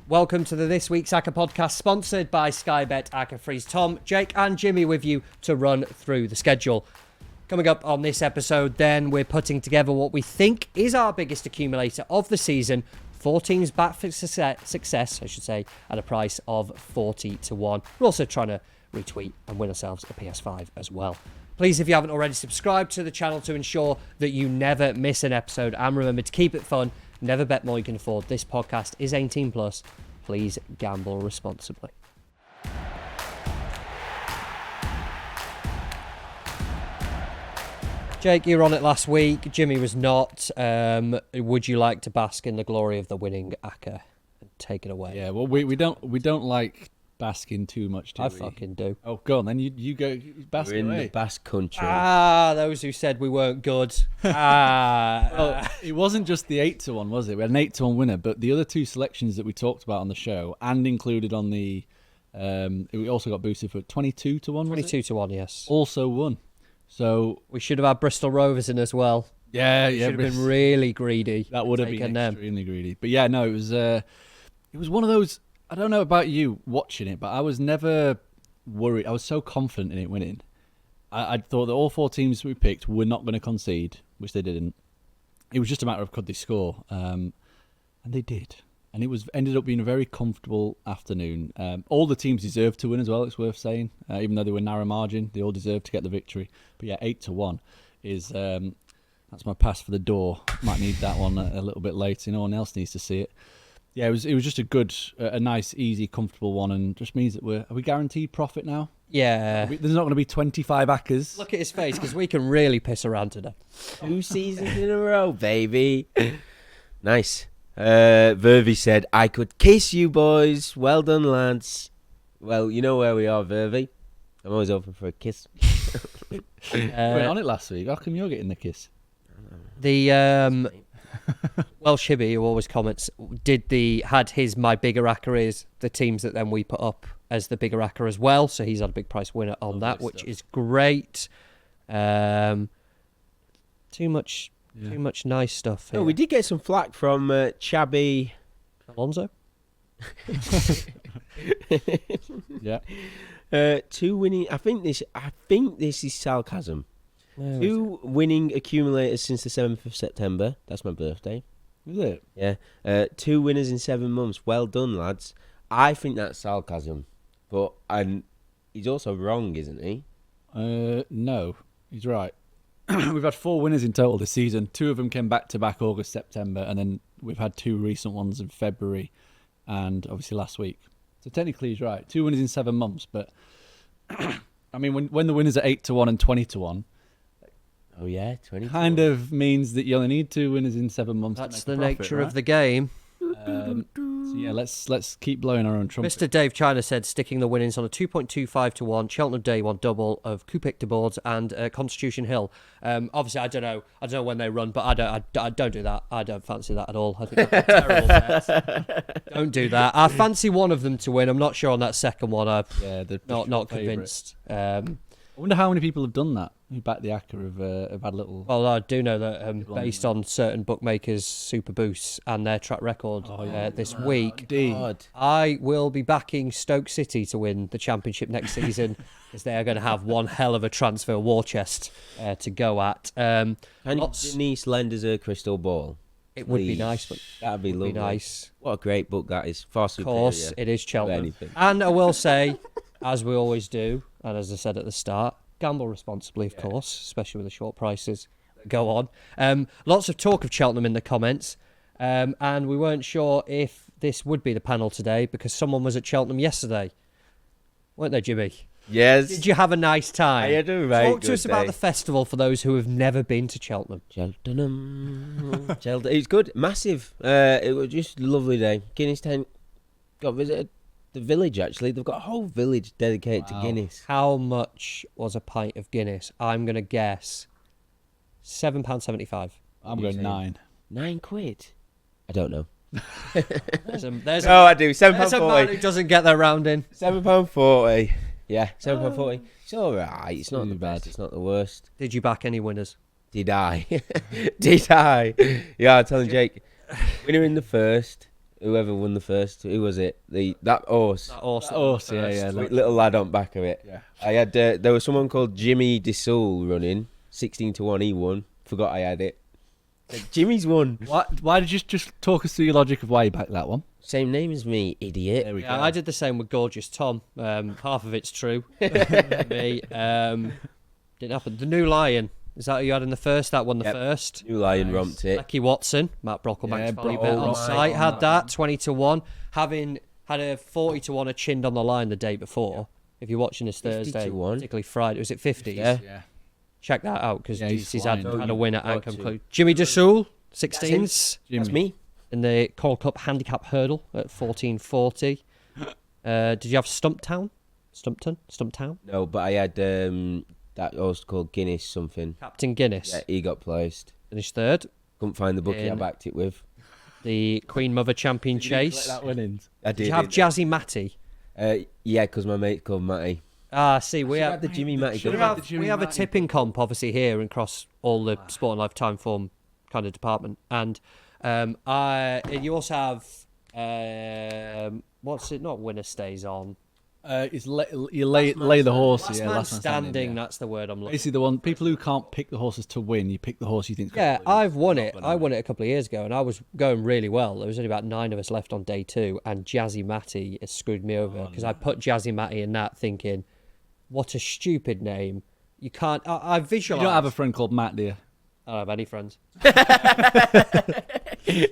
Welcome to This Week's Acca podcast, sponsored by Sky Bet. Acca frees Tom, Jake and Jimmy with you to run through the schedule. Coming up on this episode then, we're putting together what we think is our biggest accumulator of the season. 4 teams back for success, at a price of 40 to 1. We're also trying to retweet and win ourselves a PS5 as well. Please, if you haven't already, subscribe to the channel to ensure that you never miss an episode. And remember to keep it fun. Never bet more you can afford. This podcast is 18 plus. Please gamble responsibly. Jake, you were on it last week. Jimmy was not. Would you like to bask in the glory of the winning Acca and take it away? Yeah, well, we don't like basking too much, do we? I fucking do. Oh, go on, then you go bask We're in away. the Basque country. Those who said we weren't good. Well, it wasn't just the 8 to 1, was it? We had an 8 to 1 winner, but the other 2 selections that we talked about on the show and included on the, we also got boosted for 22 to 1. 22 to 1, yes. Also won. So We should have had Bristol Rovers in as well. yeah, Should have been really greedy. that would have been taken them. extremely greedy. But yeah, no, it was one of those. I don't know about you watching it, but I was never worried. I was so confident in it winning. I thought that all 4 teams we picked were not going to concede, which they didn't. It was just a matter of could they score, and they did. And it ended up being a very comfortable afternoon. All the teams deserved to win as well, it's worth saying. Even though they were narrow margin, they all deserved to get the victory. But yeah, 8 to 1 is that's my pass for the door. Might need that one a little bit later. No one else needs to see it. Yeah, it was just a nice, easy, comfortable one, and just means that are we guaranteed profit now? Yeah. There's not going to be 25 Accas. Look at his face, because we can really piss around today. 2 seasons in a row, baby. Nice. Vervey said, I could kiss you, boys. Well done, lads. Well, you know where we are, Vervey. I'm always open for a kiss. We went on it last week. How come you're getting the kiss? The Welsh Hibby, who always comments, had his My Bigger Acca is the teams that then we put up as the Bigger Acca as well. So he's had a big price winner on that, which is great. Too much nice stuff here. Oh, we did get some flack from Chabby Alonso. Yeah. 2 winning. I think this is sarcasm. No, 2 winning accumulators since the 7th of September. That's my birthday. Is it? Yeah. 2 winners in 7 months. Well done, lads. I think that's sarcasm. But he's also wrong, isn't he? No, he's right. We've had 4 winners in total this season. 2 of them came back to back August, September, and then we've had 2 recent ones in February and obviously last week. So technically he's right. 2 winners in 7 months, but I mean, when the winners are 8 to 1 and 20 to 1, Oh, yeah, 20. kind of means that you only need 2 winners in 7 months. that's to the make a profit, nature right? of the game. So yeah, let's keep blowing our own trumpet. Mr. Dave China said sticking the winnings on a 2.25 to 1 Cheltenham Day 1 double of Coupik de Boards and Constitution Hill. Obviously, I don't know when they run, but I don't do that. I don't fancy that at all. I think that's a terrible bet. Don't do that. I fancy one of them to win. I'm not sure on that second one. I'm not convinced. I wonder how many people have done that. Who backed the Acca have had little. Well, I do know that based on certain bookmakers' super boosts and their track record this week, God. I will be backing Stoke City to win the Championship next season because they are going to have one hell of a transfer war chest to go at. Can Denise lend us a crystal ball? It would be nice, but that'd be lovely. Nice. What a great book that is. Far Of superior. course, it is Cheltenham. anything. And I will say, as we always do, and as I said at the start, gamble responsibly, of course, especially with the short prices that go on. Lots of talk of Cheltenham in the comments, and we weren't sure if this would be the panel today because someone was at Cheltenham yesterday. Weren't they, Jimmy? Yes. Did you have a nice time? I had a very Talk to good us about day. the festival for those who have never been to Cheltenham. Cheltenham. It's good. Massive. It was just a lovely day. Guinness Town. Got visited the village, actually. They've got a whole village dedicated to Guinness. How much was a pint of Guinness? I'm going to guess £7.75. I'm going 9. £9? I don't know. There's Oh, I do. there's a man £7.40. who doesn't get their round in. £7.40. Yeah, £7.40. It's all right. It's not Too the bad. bad. It's not the worst. Did you back any winners? Did I? Did I? Yeah, I'm telling Jake. Winner in the first. Whoever won the first, who was it? That horse. That horse. horse, yeah. Sweet little lad on back of it. Yeah. I had there was someone called Jimmy DeSoul running 16-1. He won. Forgot I had it. Jimmy's won. Why did you just talk us through your logic of why you backed that one? Same name as me, idiot. There we Yeah, go. I did the same with Gorgeous Tom. Half of it's true. Me. Didn't happen. The New Lion. Is that who you had in the first? That won the Yep. first. New Lion Nice. romped it. Lecky Watson, Matt Brockleback's Yeah, value Brock- bet oh, on right. site, had Oh, that 20-1. Having had a 40-1 a chinned on the line the day before. If you're watching this Thursday, 50-1. particularly Friday, was it 50s? Yeah. Yeah. Check that out because Yeah, he's he's had flying. a win at Got and to. conclude. Jimmy DeSoul, 16s That's me. in the Coral Cup handicap hurdle at 14.40. Did you have Stumptown? Stumptown? No, but I had that horse called Guinness something. Captain Guinness Yeah, he got placed. finished third. Couldn't find the bookie I In- backed it with. The Queen Mother Champion Chase. That winnings. I Did you have Jazzy Matty? Yeah, because my mate's called Matty. Ah, see, we Should've have had the Jimmy Matty. Should've We didn't had I? the Jimmy we have a Matty. tipping comp obviously here and across all the sport and life time form kind of department, and you also have what's it? Not winner stays on. You lay the horse. Last Yeah, man last man standing. yeah. That's the word I'm looking. Basically, the one people who can't pick the horses to win, you pick the horse you think. Yeah, I've won it. I won it a couple of years ago, and I was going really well. There was only about 9 of us left on day 2, and Jazzy Matty has screwed me over because I put Jazzy Matty in that, thinking, "What a stupid name! You can't." I You visualize. don't have a friend called Matt, do you? I don't have any friends.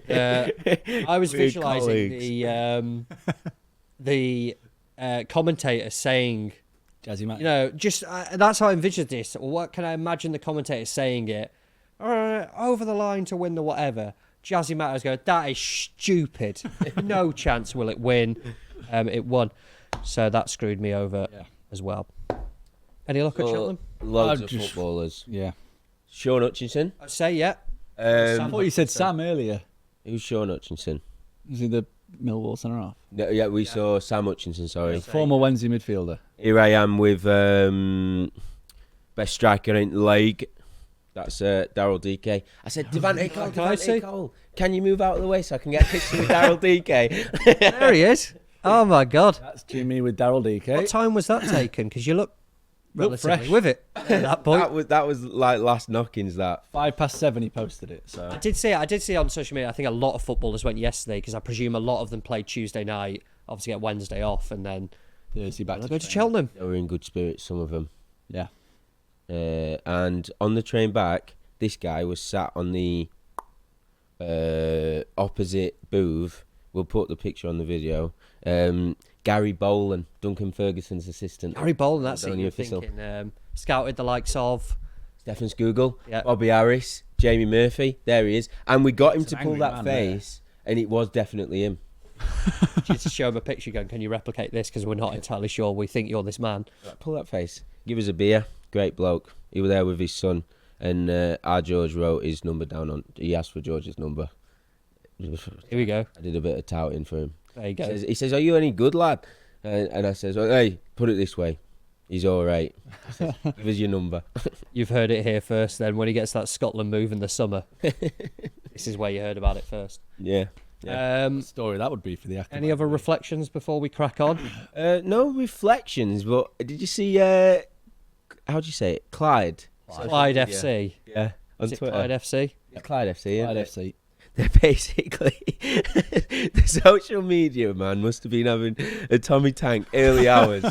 I was We're visualizing the commentator saying, Jazzy Matt. you know, just that's how I envisioned this. What can I imagine the commentator saying it? Over the line to win the whatever. Jazzy Matters going, that is stupid. No chance will it win. It won. So that screwed me over as well. Any luck at Cheltenham? Loads I've of just- footballers. Yeah. Sean Hutchinson. I'd say, yeah. I thought you said Sam earlier. Who's Sean Hutchinson? Was he the Millwall centre half? No, yeah, we saw Sam Hutchinson. Sorry. Former Wednesday midfielder. Here I am with best striker in the league. That's Daryl DK. I said, Devante Cole, Can I see? Devante Cole, can you move out of the way so I can get a picture with Daryl DK? There he is. Oh, my God. That's Jimmy with Daryl DK. What time was that taken? Because you look relatively fresh. with it at that point. that was like last knockings. That 7:05 he posted it. So I did see it on social media. I think a lot of footballers went yesterday because I presume a lot of them played Tuesday night, obviously get Wednesday off, and then Thursday back they'll to go to training. Cheltenham. they were in good spirits, some of them. Yeah. And on the train back, this guy was sat on the opposite booth. We'll put the picture on the video. Gary Bolan, Duncan Ferguson's assistant. Harry Bolan, that's it. Only You're official. thinking, scouted the likes of. Stefan Skugel, Yeah. Bobby Harris, Jamie Murphy. There he is. And we got him It's to an pull angry that man there. face, and it was definitely him. Just to show him a picture going, can you replicate this? Because we're not entirely sure. We think you're this man. Pull that face. Give us a beer. Great bloke. He was there with his son, and our George wrote his number down on. He asked for George's number. Here we go. I did a bit of touting for him. There you go. He says, "Are you any good, lad?" And I says, well, "Hey, put it this way, he's all right." I says, "Give us your number." You've heard it here first then. When he gets that Scotland move in the summer, this is where you heard about it first. Yeah. Story that would be for the Acca. Any other reflections before we crack on? No reflections, but did you see? How do you say it? Clyde. Clyde FC. Yeah. On Is it Twitter. Clyde FC? It's Clyde FC. Clyde Isn't it? FC. They're basically the social media man must have been having a Tommy Tank early hours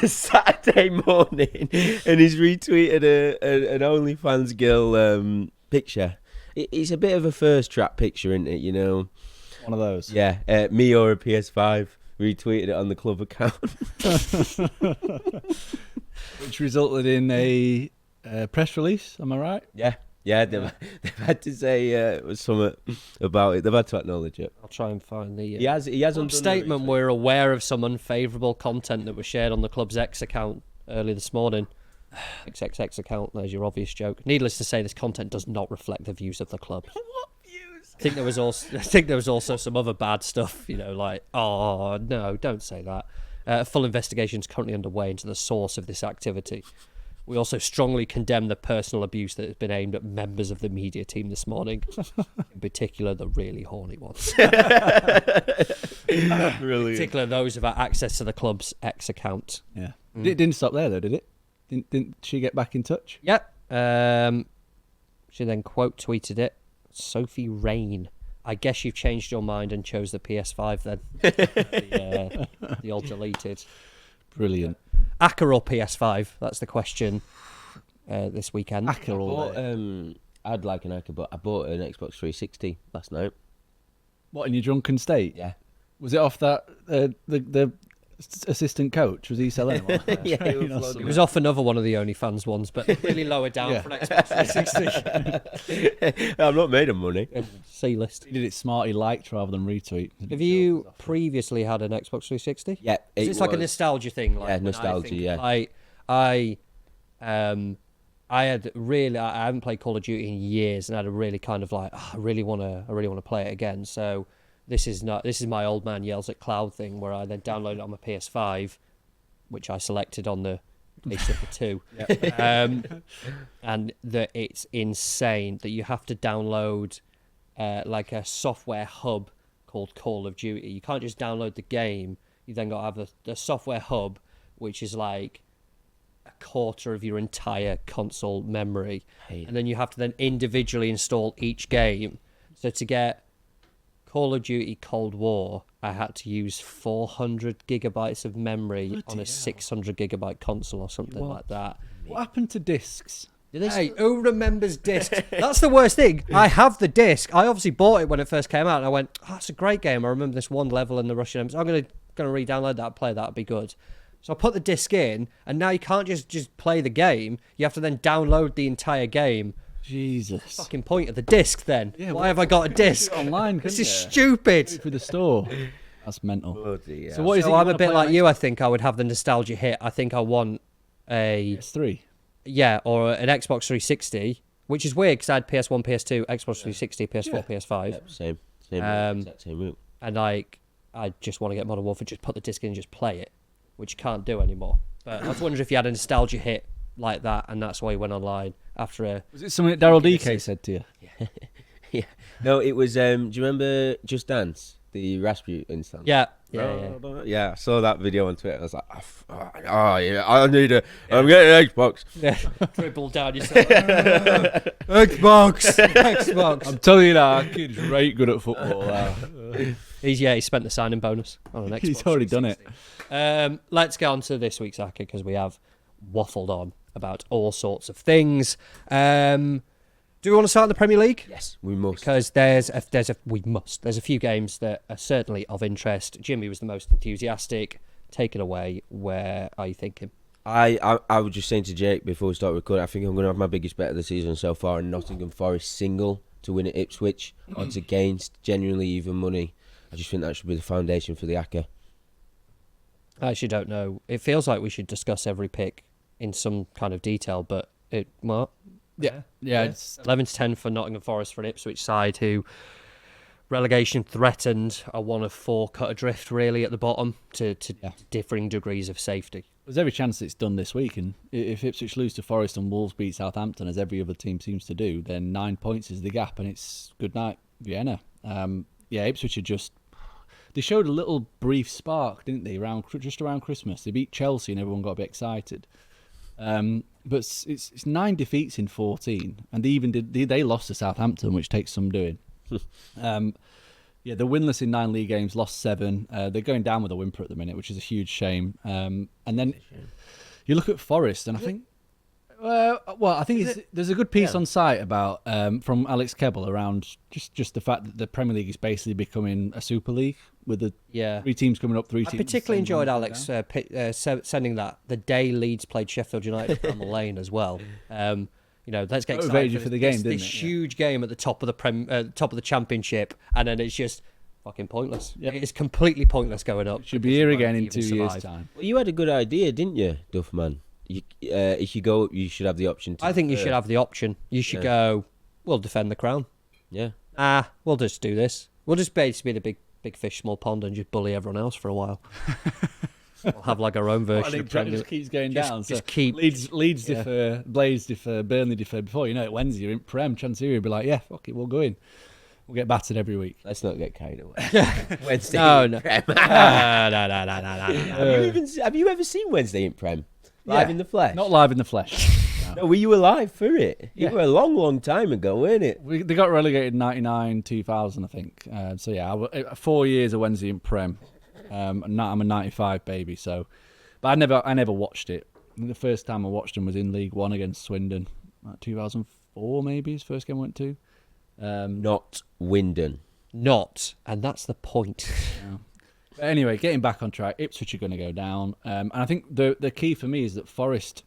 Saturday morning, and he's retweeted an OnlyFans girl picture. It's a bit of a first trap picture, isn't it? You know, One of those. yeah. Me or a PS5 retweeted it on the club account. Which resulted in a press release. Am I right? Yeah, they've had to say something about it. They've had to acknowledge it. I'll try and find the He has undone the statement. retweet. We're aware of some unfavourable content that was shared on the club's X account early this morning. XXX account, there's your obvious joke. Needless to say, this content does not reflect the views of the club. What views? I think there was also some other bad stuff, you know, like, oh, no, don't say that. A full investigation is currently underway into the source of this activity, We also strongly condemn the personal abuse that has been aimed at members of the media team this morning, in particular the really horny ones. In particular those who have access to the club's X account. Yeah. It didn't stop there, though, did it? Didn't she get back in touch? Yep. She then quote tweeted it. Sophie Rain. I guess you've changed your mind and chose the PS5 then. The old deleted. Brilliant. Acca or PS5? That's the question this weekend. Acca all day. I'd like an Acca, but I bought an Xbox 360 last night. What, in your drunken state? Yeah. Was it off that the assistant coach? Was he selling it? Yeah, It was off another one of the OnlyFans ones, but really lower down for an Xbox 360. I'm not made of money. C-list. He did it smart. He liked rather than retweet. Have you previously had an Xbox 360? Yeah, It's like a nostalgia thing. Like Yeah, when nostalgia, yeah. I haven't played Call of Duty in years, and I had a really kind of like, I really want to play it again. So this is my old man yells at cloud thing, where I then downloaded it on my PS5, which I selected on the list of the two. And it's insane that you have to download like a software hub called Call of Duty. You can't just download the game. You then got to have the software hub, which is like a quarter of your entire console memory. And then you have to then individually install each game. So to get Call of Duty Cold War, I had to use 400 gigabytes of memory on a 600 gigabyte console or something like that. What happened to discs? Hey, who remembers discs? That's the worst thing. I have the disc. I obviously bought it when it first came out, and I went, "Oh, that's a great game. I remember this one level in the Russian Embassy. I'm gonna re-download that, play that. It'd be good." So I put the disc in, and now you can't just play the game. You have to then download the entire game. Jesus. Fucking point of the disc then. Yeah, Why have I got a disc? Online, This is stupid. through the store. That's mental. Bloody hell. So what is it? So I'm a bit like you. I think I would have the nostalgia hit. I think I want a PS3. or an Xbox 360, which is weird because I had PS1, PS2, Xbox 360, PS4, PS5. Yep, same exact same route. And I just want to get Modern Warfare, just put the disc in and just play it, which you can't do anymore. But I was wondering if you had a nostalgia hit like that, and that's why you went online after a... Was it something that Daryl DK said to you? Yeah. No, it was. Do you remember Just Dance, the Rasputin song? Yeah. Yeah, I saw that video on Twitter. I was like, oh yeah, I'm getting an Xbox. Yeah. Dribble down yourself. Xbox. I'm telling you now, that kid's right good at football. He spent the signing bonus on an Xbox. He's already done it. Let's get on to this week's Acca because we have waffled on about all sorts of things. Do we want to start in the Premier League? Yes, we must. Because there's a few games that are certainly of interest. Jimmy was the most enthusiastic. Take it away. Where are you thinking? I was just saying to Jake before we start recording, I think I'm going to have my biggest bet of the season so far in Nottingham Forest single to win at Ipswich. Odds against, genuinely even money. I just think that should be the foundation for the Acca. I actually don't know. It feels like we should discuss every pick in some kind of detail, but It's 11 to 10 for Nottingham Forest for an Ipswich side who relegation threatened, are one of four cut adrift really at the bottom to differing degrees of safety. There's every chance it's done this week, and if Ipswich lose to Forest and Wolves beat Southampton, as every other team seems to do, then 9 points is the gap, and it's good night, Vienna. Ipswich are just... They showed a little brief spark, didn't they, just around Christmas. They beat Chelsea and everyone got a bit excited. But it's 9 defeats in 14, and they lost to Southampton, which takes some doing. They're winless in 9 league games, lost 7. They're going down with a whimper at the minute, which is a huge shame. And then you look at Forest, and I think, there's a good piece on site about from Alex Kebble around just the fact that the Premier League is basically becoming a Super League with the 3 teams coming up, 3 teams. I particularly enjoyed Alex sending that the day Leeds played Sheffield United at Bramall Lane as well. Let's get excited for the game, this huge game at the top of the top of the Championship, and then it's just fucking pointless. Yep. It is completely pointless going up. Should be here again in 2 years' time. Well, you had a good idea, didn't you, Duffman? If you go, you should have the option. I think you should have the option. You should go, we'll defend the crown. Yeah. We'll just do this. We'll just basically be the big fish, small pond and just bully everyone else for a while. We'll have like our own I version think of Prem Premier just keeps going down. just So keep- Leeds yeah. defer, Blaze defer, Burnley defer. Before you know it, Wednesday you're in Prem. Chancery will be like, yeah, fuck it, we'll go in. We'll get battered every week. Let's not get carried away. Wednesday. No, in no. Prem. No. Have you ever seen Wednesday in Prem? Live in the flesh? Not live in the flesh. No, were you alive for it? Yeah. You were a long, long time ago, weren't it? They got relegated in 99, 2000, I think. So yeah, 4 years of Wednesday in Prem. I'm a 95 baby, so. But I never watched it. I think the first time I watched them was in League One against Swindon, like 2004 maybe. His first game I went to. Not Wyndon. Not, and that's the point. But anyway, getting back on track, Ipswich are going to go down, and I think the key for me is that Forest.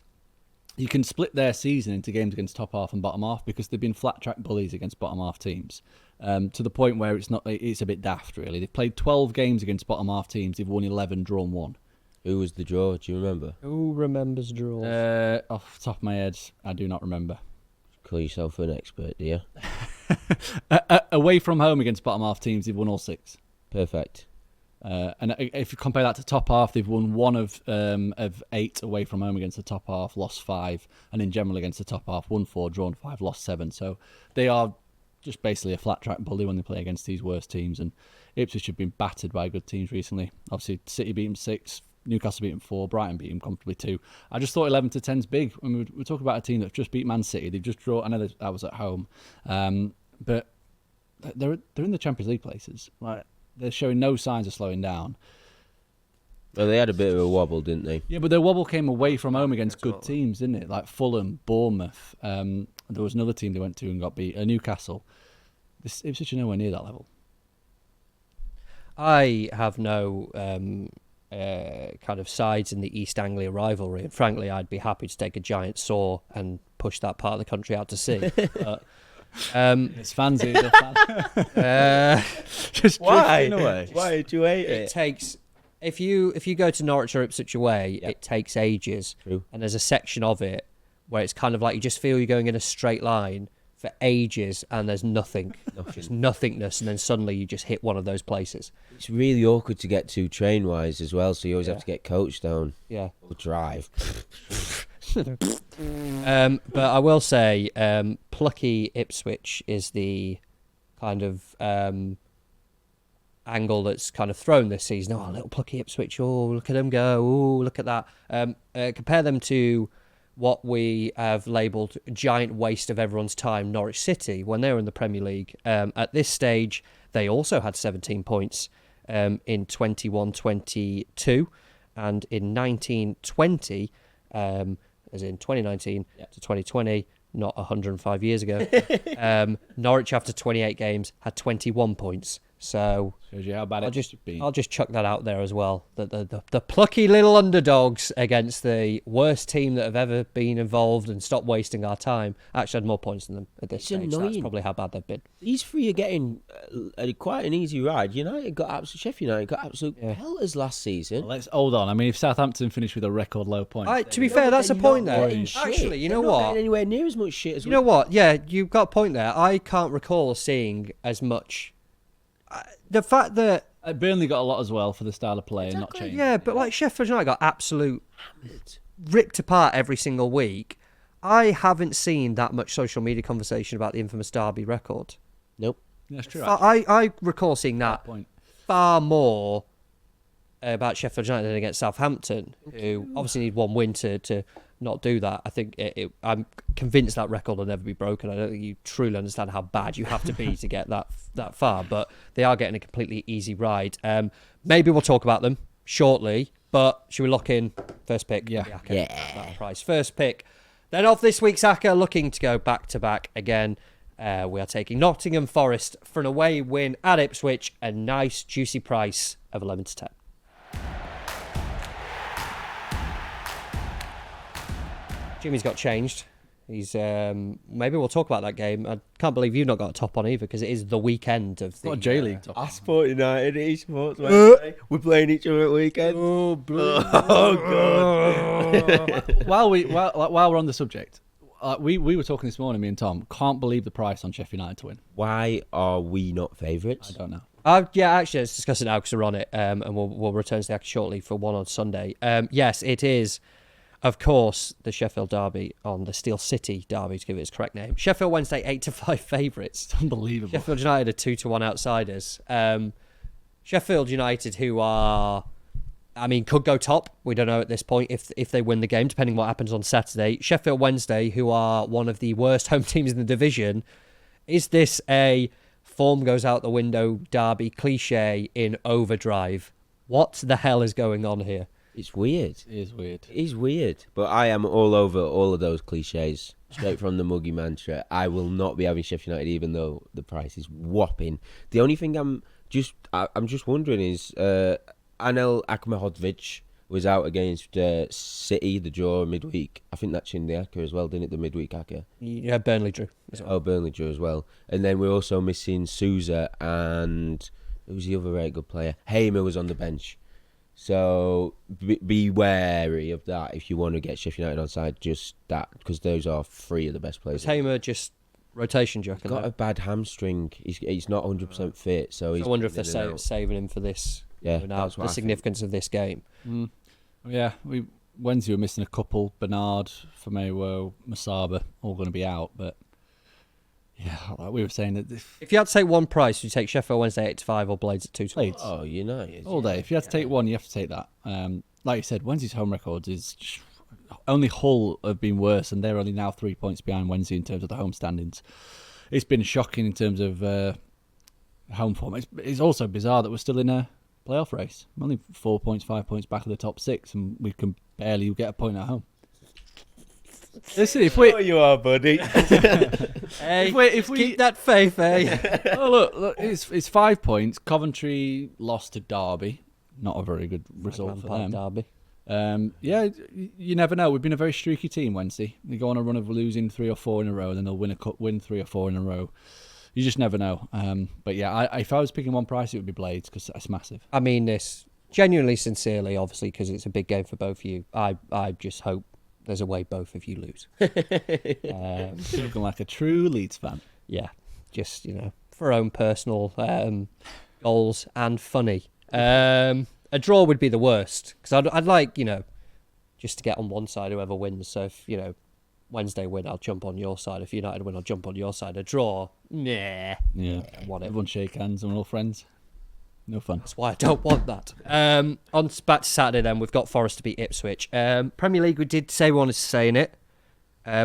You can split their season into games against top half and bottom half because they've been flat track bullies against bottom half teams, to the point where it's a bit daft really. They've played 12 games against bottom half teams. They've won 11, drawn 1. Who was the draw? Do you remember? Who remembers draws? Off the top of my head, I do not remember. Call yourself an expert, do you? Away from home against bottom half teams, they've won all 6. Perfect. And if you compare that to top half, they've won 1 of 8 away from home against the top half, lost 5, and in general against the top half, won 4, drawn 5, lost 7. So they are just basically a flat track bully when they play against these worst teams. And Ipswich have been battered by good teams recently. Obviously, City beat them 6, Newcastle beat them 4, Brighton beat them comfortably 2. I just thought 11-10 is big. When we're talking about a team that just beat Man City, they've just drawn. I know that was at home, but they're in the Champions League places. Like, they're showing no signs of slowing down. Well, they had a bit of a wobble, didn't they? Yeah, but their wobble came away from home against good teams, didn't it? Like Fulham, Bournemouth. There was another team they went to and got beat, Newcastle. Ipswich are nowhere near that level. I have no kind of sides in the East Anglia rivalry, and frankly, I'd be happy to take a giant saw and push that part of the country out to sea. But, It's fancy. Just Why? drifting away. Why do you hate it it? takes if you go to Norwich or Ipswich away, Yep. it takes ages. True. And there's a section of it where it's kind of like you just feel you're going in a straight line for ages, and there's nothing, just nothingness, and then suddenly you just hit one of those places. It's really awkward to get to train-wise as well, so you always Yeah. have to get coached down Yeah. or drive. But I will say, plucky Ipswich is the kind of angle that's kind of thrown this season. Oh, little plucky Ipswich. Oh, look at them go. Oh, look at that. Compare them to what we have labelled giant waste of everyone's time, Norwich City, when they were in the Premier League. At this stage, they also had 17 points in 21-22, and in 19-20, as in 2019 to 2020, not 105 years ago, Norwich, after 28 games, had 21 points. So Shows you how bad it's been. I'll just chuck that out there as well. The plucky little underdogs against the worst team that have ever been involved and stop wasting our time actually had more points than them at this It's stage. That's annoying. probably how bad they've been. These three are getting quite an easy ride. Sheffield United got absolute pelters last season. Let's hold on. I mean, if Southampton finished with a record low point, To be fair, that's a point there. Getting shit. Actually, you They're know not what? getting anywhere near as much shit as You know what? Yeah, you've got a point there. I can't recall seeing as much. The fact that Burnley got a lot as well for the style of play and not changing. yeah, but like Sheffield United got absolute ripped apart every single week. I haven't seen that much social media conversation about the infamous Derby record. Nope. That's true. I recall seeing that Point. far more about Sheffield United than against Southampton, who obviously need one win to not do that. I think I'm convinced that record will never be broken. I don't think you truly understand how bad you have to be to get that far, but they are getting a completely easy ride. Maybe we'll talk about them shortly, but should we lock in first pick? Yeah. That price. First pick. Then off this week's Acca, looking to go back-to-back again. We are taking Nottingham Forest for an away win at Ipswich, a nice juicy price of 11-10. Jimmy's got changed. He's maybe we'll talk about that game. I can't believe you've not got a top on either, because it is the weekend of the Not a J League top. I Sport United eSports Wednesday. We're playing each other at weekend. Oh, God. while we're on the subject, we were talking this morning, me and Tom. Can't believe the price on Sheffield United to win. Why are we not favourites? I don't know. Yeah, actually, let's discuss it now because we're on it, and we'll return to the Acca shortly for one on Sunday. Yes, it is, of course, the Sheffield Derby on the Steel City Derby, to give it its correct name. Sheffield Wednesday 8-5 favourites. It's unbelievable. Sheffield United are 2-1 outsiders. Sheffield United, who are, I mean, could go top. We don't know at this point if they win the game, depending what happens on Saturday. Sheffield Wednesday, who are one of the worst home teams in the division. Is this a form goes out the window derby cliche in overdrive? What the hell is going on here? It's weird. It is weird. It is weird. But I am all over all of those cliches. Straight from the Muggy mantra. I will not be having Sheffield United even though the price is whopping. The only thing I'm just wondering is Anel Akhmedhodzic was out against City, the draw midweek. I think that's in the Acca as well, didn't it? The midweek Acca. Yeah, Burnley drew as well. Oh, Burnley drew as well. And then we're also missing Souza and who's the other very good player? Hamer was on the bench. So be wary of that if you want to get Sheffield United on side. Just that, because those are three of the best players. Is Hamer just rotation jockey? He's got a bad hamstring. He's not 100% fit. So he's I wonder if they're saving him for this. Yeah, that's the significance of this game. Yeah, Wednesday we're missing a couple. Bernard, Famewo, Masaba, all going to be out. But yeah, like we were saying that if you had to take one price, would you take Sheffield Wednesday 8-5 or Blades at 2-1? Oh, United all day. If you had to take one, you have to take that. Like you said, Wednesday's home records is just, only Hull have been worse, and they're only now 3 points behind Wednesday in terms of the home standings. It's been shocking in terms of home form. It's also bizarre that we're still in a playoff race. I'm only 4 points, 5 points back of the top six, and we can barely get a point at home. Listen, if we, oh, you are, buddy. Hey, if we keep that faith, eh? Oh, look, it's 5 points. Coventry lost to Derby. Not a very good result for them. Derby. Yeah, you never know. We've been a very streaky team Wednesday. They go on a run of losing 3 or 4 in a row, and then they'll win 3 or 4 in a row. You just never know. But yeah, if I was picking one price, it would be Blades because that's massive. I mean this genuinely, sincerely, obviously, because it's a big game for both of you. I just hope there's a way both of you lose. Looking like a true Leeds fan. Yeah, just, for own personal goals and funny. A draw would be the worst because I'd like, just to get on one side, whoever wins. So if, Wednesday win, I'll jump on your side. If United win, I'll jump on your side. A draw, nah. Yeah. Whatever. Everyone shake hands and we're all friends. No fun. That's why I don't want that. On back to Saturday then, we've got Forest to beat Ipswich. Premier League, we did say we wanted to say in it.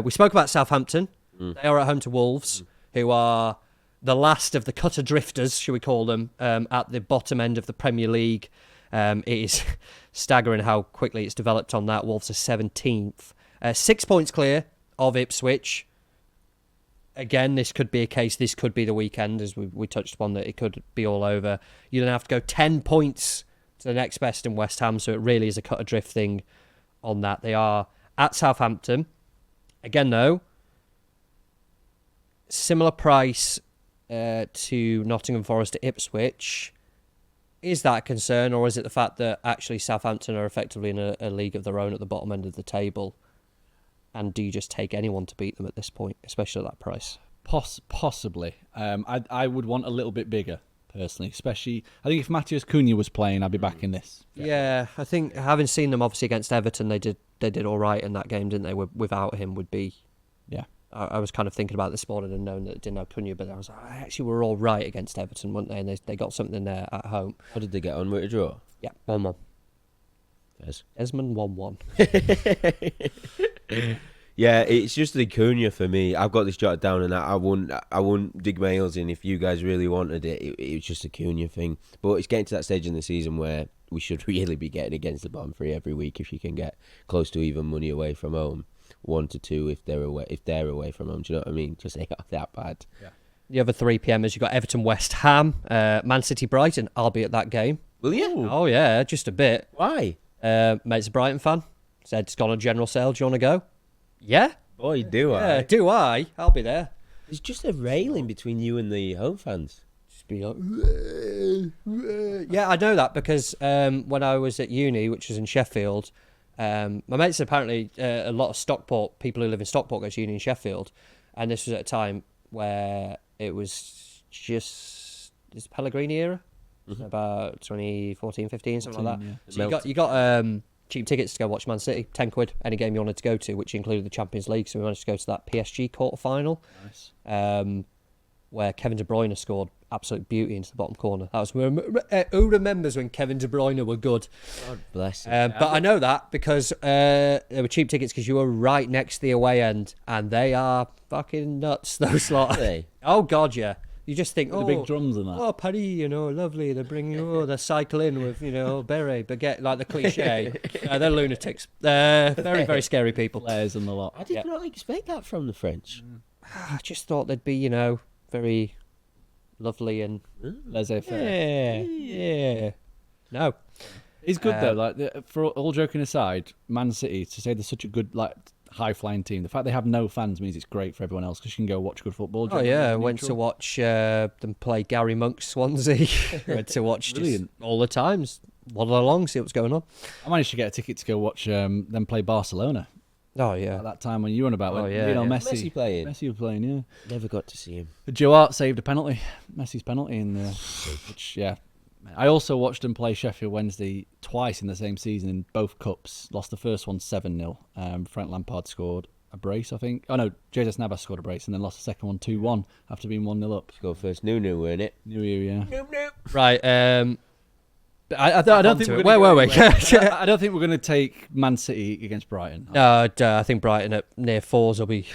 We spoke about Southampton. They are at home to Wolves, who are the last of the cutter drifters, shall we call them, at the bottom end of the Premier League. It is staggering how quickly it's developed on that. Wolves are 17th. 6 points clear of Ipswich. Again, this could be a case, this could be the weekend, as we touched upon, that it could be all over. You don't have to go 10 points to the next best in West Ham, so it really is a cut adrift thing on that. They are at Southampton. Again, though, similar price to Nottingham Forest to Ipswich. Is that a concern, or is it the fact that actually Southampton are effectively in a league of their own at the bottom end of the table? And do you just take anyone to beat them at this point, especially at that price? Possibly. I would want a little bit bigger, personally. Especially, I think if Matheus Cunha was playing, I'd be back in this. Yeah, I think having seen them obviously against Everton, they did all right in that game, didn't they? Without him would be... Yeah. I was kind of thinking about it this morning and knowing that it didn't have Cunha, but I was like, actually were all right against Everton, weren't they? And they got something there at home. How did they get on with a draw? Yeah, 1-1. Yes. Desmond 1-1. Yeah, it's just the Cunha for me. I've got this jotted down, and I wouldn't dig my heels in if you guys really wanted it. It was just a Cunha thing. But it's getting to that stage in the season where we should really be getting against the bottom three every week if you can get close to even money away from home. 1 to 2 if they're away from home. Do you know what I mean? Just they are that bad. Yeah. The other 3 p.m. you've got Everton West Ham, Man City Brighton. I'll be at that game. Will you? Oh yeah, just a bit. Why? Mate's a Brighton fan. Said it's gone on general sale. Do you want to go? Yeah. Boy, do I. Yeah, do I? I'll be there. There's just a railing between you and the home fans. Just be like, yeah, I know that because when I was at uni, which was in Sheffield, my mates apparently a lot of Stockport people who live in Stockport go to uni in Sheffield, and this was at a time where it was just Pellegrini era. about 2014, 15, something like that. 14, So you got cheap tickets to go watch Man City, £10, any game you wanted to go to, which included the Champions League. So we managed to go to that PSG quarter-final, Nice. where Kevin De Bruyne scored absolute beauty into the bottom corner. That was who remembers when Kevin De Bruyne were good. God bless him. But I know that because they were cheap tickets because you were right next to the away end, and they are fucking nuts. Those lot. Are they? Oh God, yeah. You just think, The big drums and that. Oh, Paris, lovely. They bring they cycle in with, beret, baguette, like the cliche. They're lunatics. They're very, very scary people. Players and the lot. I did not expect that from the French. I just thought they'd be, very lovely and Laissez-faire. yeah. No. It's good though. Like for all joking aside, Man City, to say they're such a good high flying team, the fact they have no fans means it's great for everyone else because you can go watch good football. Oh yeah, I went to watch them play Gary Monk's Swansea. Went to watch just all the times, waddle along, see what's going on. I managed to get a ticket to go watch them play Barcelona. Oh yeah, At that time when you were on about when Messi playing. Messi was playing, yeah. Never got to see him. Joe Hart saved a penalty, Messi's penalty, in which I also watched them play Sheffield Wednesday twice in the same season in both cups. Lost the first one 7-0. Frank Lampard scored a brace, I think. Oh no, Jesus Navas scored a brace and then lost the second one 2-1 after being 1-0 up. Go first, new, weren't it? New year, yeah. right. I don't think we're where were we? I don't think we're going to take Man City against Brighton. I think Brighton at near fours will be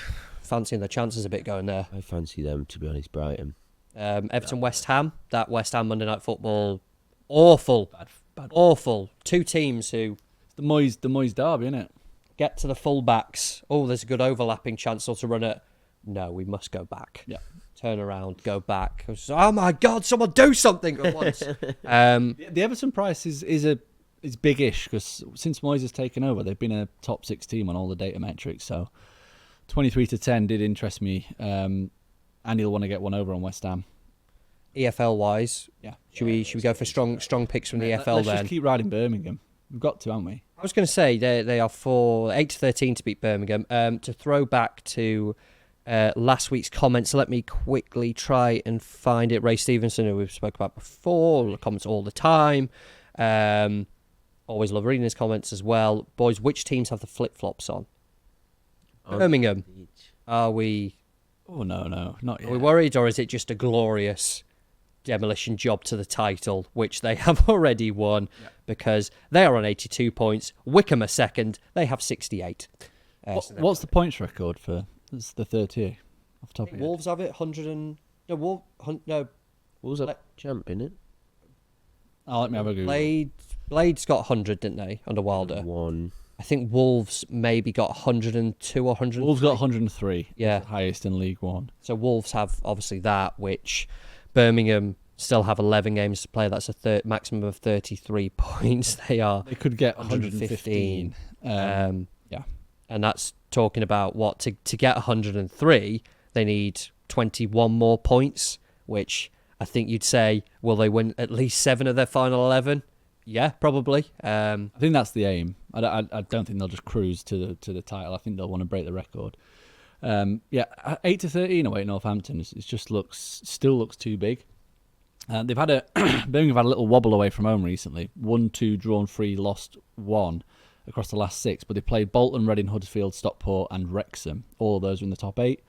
fancying their chances a bit going there. I fancy them, to be honest, Brighton. Everton, West Ham. That West Ham Monday Night Football, awful, Bad. awful. Two teams who The Moyes derby, isn't it? get to the full-backs. Oh, there's a good overlapping chance to run it. No, we must go back. Yeah. Turn around, go back. Oh my God, someone do something at once. The Everton price is big-ish because since Moyes has taken over, they've been a top 6 team on all the data metrics. So 23-10 did interest me. And he'll want to get one over on West Ham. EFL wise, Yeah. should we go for strong picks from the EFL Let's then? just keep riding Birmingham. We've got to, haven't we? I was going to say they are for 8-13 to beat Birmingham. To throw back to last week's comments, let me quickly try and find it. Ray Stevenson, who we've spoke about before, comments all the time. Always love reading his comments as well. Boys, which teams have the flip-flops on? Birmingham. Are we Oh, no, not yet. Are we worried, or is it just a glorious demolition job to the title, which they have already won because they are on 82 points. Wickham are second. They have 68. What's the points record for the third tier? Off the top of your head? Wolves have it 100 and... No, Wolves are champ, innit? Oh, let me have a Google. Blades got 100, didn't they, under Wilder? One. I think Wolves maybe got 102 or 100. Wolves got 103. Yeah. Highest in League One. So Wolves have obviously that, which Birmingham still have 11 games to play. That's a maximum of 33 points. They could get 115. 115. And that's talking about what to get 103, they need 21 more points, which I think you'd say, will they win at least 7 of their final 11? Yeah, probably. I think that's the aim. I don't think they'll just cruise to the title. I think they'll want to break the record. 8-13 away at Northampton. It just still looks too big. They've had Birmingham have had a little wobble away from home recently. 1-2 drawn 3, lost 1 across the last 6. But they played Bolton, Reading, Huddersfield, Stockport, and Wrexham. All of those are in the top 8.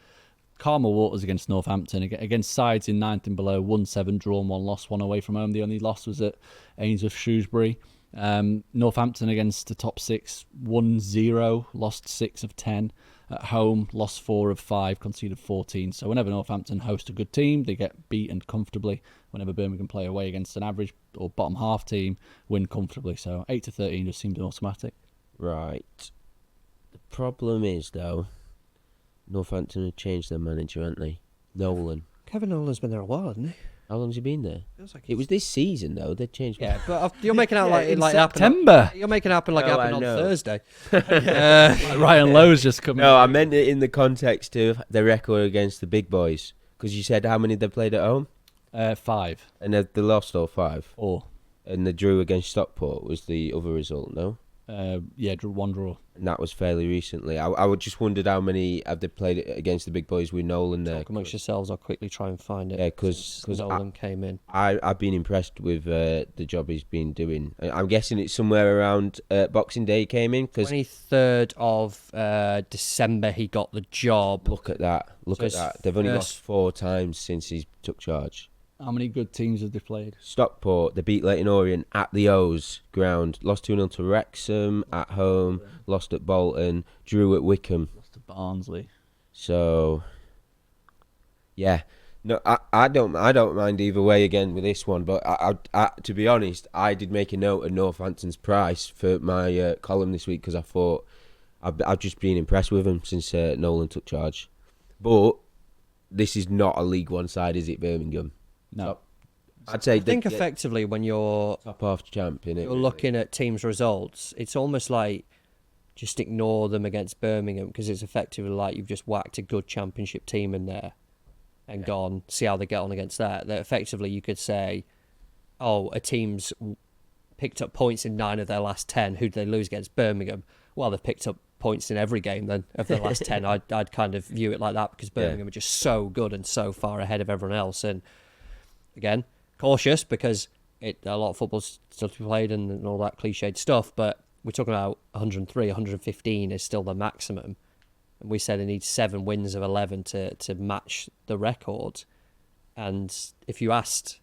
Calmer waters against Northampton, against sides in 9th and below, 1-7, drawn 1, lost 1 away from home. The only loss was at Ainsworth Shrewsbury. Northampton against the top 6, 1-0, lost 6 of 10. At home, lost 4 of 5, conceded 14. So whenever Northampton host a good team, they get beaten comfortably. Whenever Birmingham play away against an average or bottom half team, win comfortably. So 8-13 just seems automatic. Right. The problem is, though, Northampton have changed their manager, haven't they? Nolan. Kevin Nolan's been there a while, hasn't he? How long's he been there? Feels like It was this season, though. They changed. Yeah, but you're making out in like September. You're making it happen like it No, happened I on know. Thursday. Like Ryan Lowe's just coming. No, I meant it in the context of the record against the big boys. Because you said how many they played at home? 5. And they lost all 5. 4. And the drew against Stockport was the other result, no? Drew one draw. And that was fairly recently. I would just wondered how many have they played against the big boys with Nolan there. Talk amongst yourselves. I'll quickly try and find it. Yeah, because Nolan came in. I've been impressed with the job he's been doing. I'm guessing it's somewhere around Boxing Day he came in. 23rd of December he got the job. Look at that. They've only lost 4 times since he took charge. How many good teams have they played? Stockport, they beat Leyton Orient at the O's ground, lost 2-0 to Wrexham at home, lost at Bolton, drew at Wickham. Lost to Barnsley. So, yeah. No, I don't mind either way again with this one, but I to be honest, I did make a note of Northampton's price for my column this week because I thought I've just been impressed with him since Nolan took charge. But this is not a League One side, is it, Birmingham? No. I'd say I think effectively when you're top half champ, innit? You're looking at teams' results, it's almost like just ignore them against Birmingham because it's effectively like you've just whacked a good championship team in there and gone, see how they get on against that. That effectively you could say, oh, a team's picked up points in 9 of their last 10. Who did they lose against? Birmingham. Well, they've picked up points in every game then of their last 10. I'd kind of view it like that because Birmingham are just so good and so far ahead of everyone else. And again, cautious because a lot of football's still to be played and all that cliched stuff, but we're talking about 103, 115 is still the maximum. And we said they need 7 wins of 11 to match the record. And if you asked